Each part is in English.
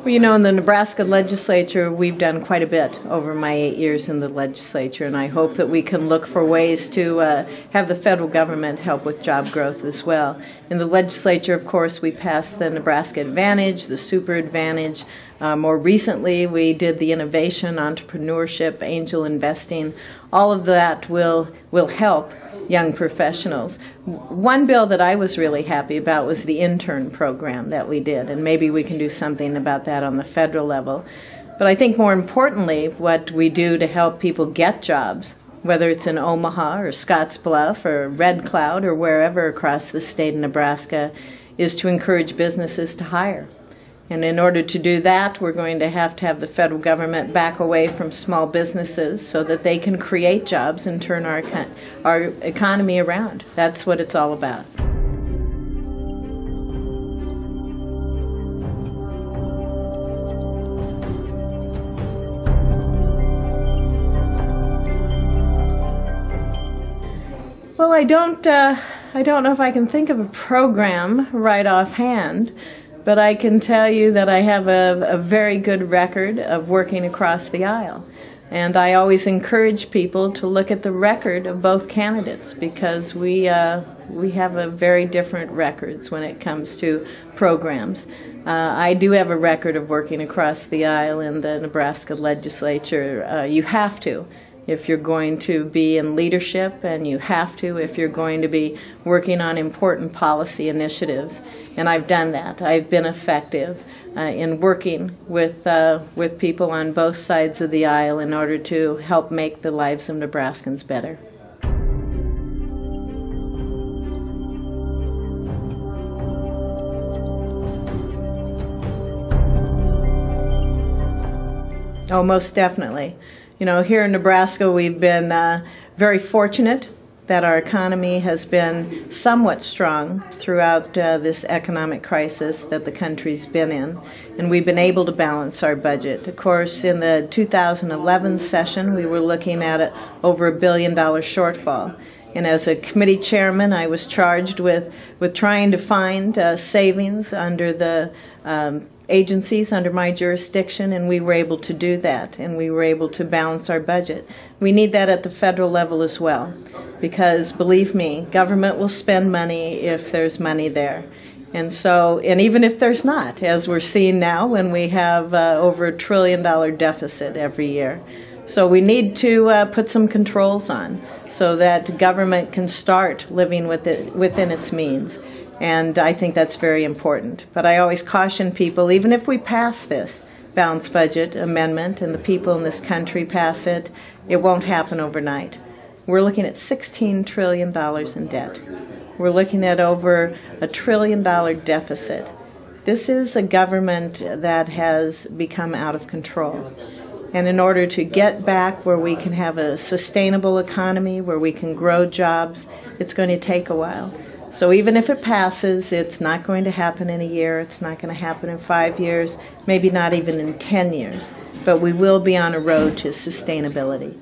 Well, you know, in the Nebraska legislature, we've done quite a bit over my 8 years in the legislature, and I hope that we can look for ways to have the federal government help with job growth as well. In the legislature, of course, we passed the Nebraska Advantage, the Super Advantage. More recently, we did the innovation, entrepreneurship, angel investing. All of that will help young professionals. One bill that I was really happy about was the intern program that we did, and maybe we can do something about that on the federal level. But I think more importantly, what we do to help people get jobs, whether it's in Omaha or Scottsbluff or Red Cloud or wherever across the state of Nebraska, is to encourage businesses to hire. And in order to do that, we're going to have the federal government back away from small businesses so that they can create jobs and turn our economy around. That's what it's all about. Well, I don't know if I can think of a program right offhand. But I can tell you that I have a very good record of working across the aisle. And I always encourage people to look at the record of both candidates because we have a very different records when it comes to programs. I do have a record of working across the aisle in the Nebraska legislature. You have to if you're going to be in leadership, and you have to if you're going to be working on important policy initiatives. And I've done that. I've been effective in working with people on both sides of the aisle in order to help make the lives of Nebraskans better. Oh, most definitely. You know, here in Nebraska, we've been very fortunate that our economy has been somewhat strong throughout this economic crisis that the country's been in, and we've been able to balance our budget. Of course, in the 2011 session, we were looking at over $1 billion shortfall. And as a committee chairman, I was charged with trying to find savings under the agencies under my jurisdiction, and we were able to do that, and we were able to balance our budget. We need that at the federal level as well, because believe me, government will spend money if there's money there. And even if there's not, as we're seeing now when we have over $1 trillion deficit every year. So we need to put some controls on so that government can start living within its means. And I think that's very important. But I always caution people, even if we pass this balanced budget amendment and the people in this country pass it, it won't happen overnight. We're looking at $16 trillion in debt. We're looking at over $1 trillion deficit. This is a government that has become out of control. And in order to get back where we can have a sustainable economy, where we can grow jobs, it's going to take a while. So even if it passes, it's not going to happen in a year, it's not going to happen in 5 years, maybe not even in 10 years, but we will be on a road to sustainability.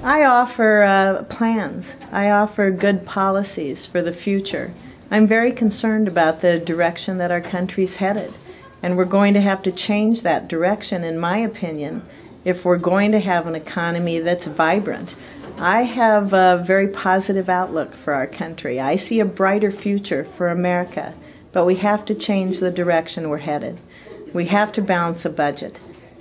I offer plans. I offer good policies for the future. I'm very concerned about the direction that our country's headed. And we're going to have to change that direction, in my opinion, if we're going to have an economy that's vibrant. I have a very positive outlook for our country. I see a brighter future for America, but we have to change the direction we're headed. We have to balance a budget.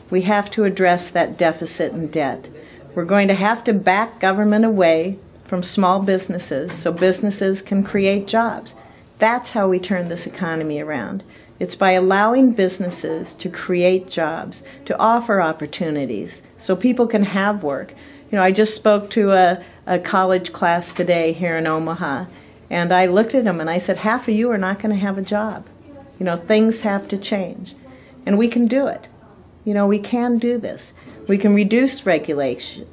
We have to address that deficit and debt. We're going to have to back government away from small businesses so businesses can create jobs. That's how we turn this economy around. It's by allowing businesses to create jobs, to offer opportunities so people can have work. You know, I just spoke to a college class today here in Omaha, and I looked at them and I said, half of you are not going to have a job. You know, things have to change. And we can do it. You know, we can do this. We can reduce regulations.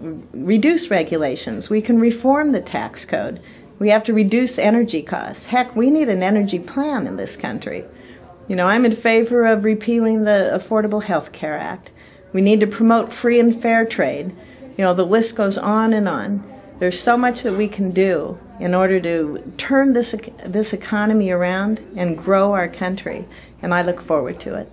We can reform the tax code. We have to reduce energy costs. Heck, we need an energy plan in this country. You know, I'm in favor of repealing the Affordable Health Care Act. We need to promote free and fair trade. You know, the list goes on and on. There's so much that we can do in order to turn this economy around and grow our country, and I look forward to it.